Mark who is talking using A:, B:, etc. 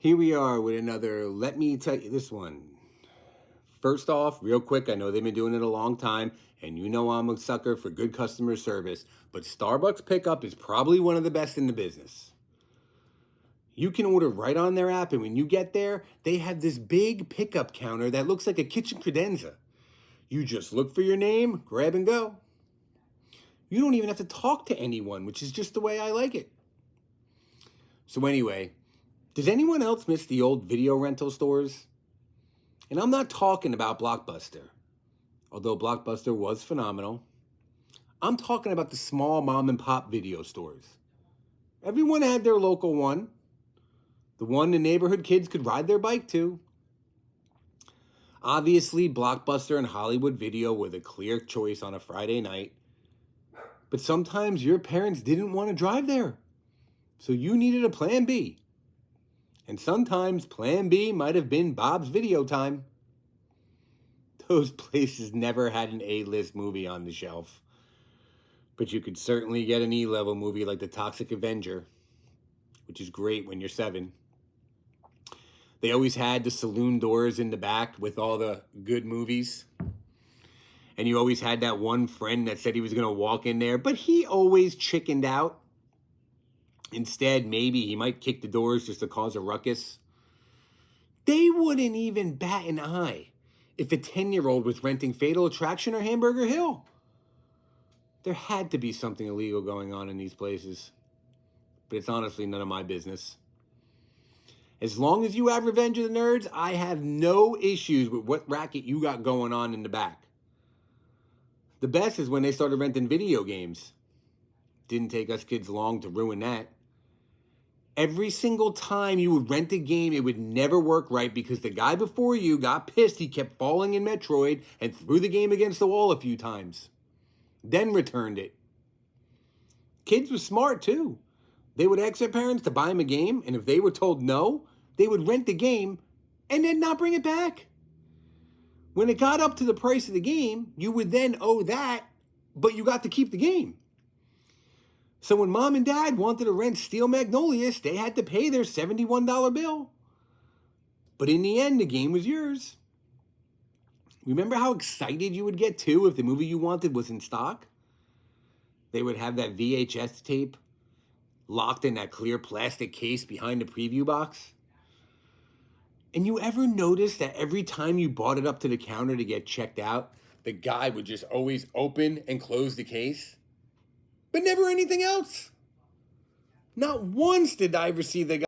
A: Here we are with another Let Me Tell You This one. First off, real quick, I know they've been doing it a long time, and you know I'm a sucker for good customer service, but Starbucks Pickup is probably one of the best in the business. You can order right on their app, and when you get there, they have this big pickup counter that looks like a kitchen credenza. You just look for your name, grab and go. You don't even have to talk to anyone, which is just the way I like it. So anyway, does anyone else miss the old video rental stores? And I'm not talking about Blockbuster, although Blockbuster was phenomenal. I'm talking about the small mom and pop video stores. Everyone had their local one, the one the neighborhood kids could ride their bike to. Obviously, Blockbuster and Hollywood Video were the clear choice on a Friday night, but sometimes your parents didn't want to drive there, so you needed a plan B. And sometimes plan B might have been Bob's Video Time. Those places never had an A-list movie on the shelf, but you could certainly get an E-level movie like The Toxic Avenger, which is great when you're 7. They always had the saloon doors in the back with all the good movies. And you always had that one friend that said he was going to walk in there, but he always chickened out. Instead, maybe he might kick the doors just to cause a ruckus. They wouldn't even bat an eye if a 10-year-old was renting Fatal Attraction or Hamburger Hill. There had to be something illegal going on in these places. But it's honestly none of my business. As long as you have Revenge of the Nerds, I have no issues with what racket you got going on in the back. The best is when they started renting video games. Didn't take us kids long to ruin that. Every single time you would rent a game, it would never work right because the guy before you got pissed. He kept falling in Metroid and threw the game against the wall a few times. Then returned it. Kids were smart too. They would ask their parents to buy them a game, and if they were told no, they would rent the game and then not bring it back. When it got up to the price of the game, you would then owe that, but you got to keep the game. So when mom and dad wanted to rent Steel Magnolias, they had to pay their $71 bill. But in the end, the game was yours. Remember how excited you would get too if the movie you wanted was in stock? They would have that VHS tape locked in that clear plastic case behind the preview box. And you ever notice that every time you brought it up to the counter to get checked out, the guy would just always open and close the case? But never anything else. Not once did I ever see the guy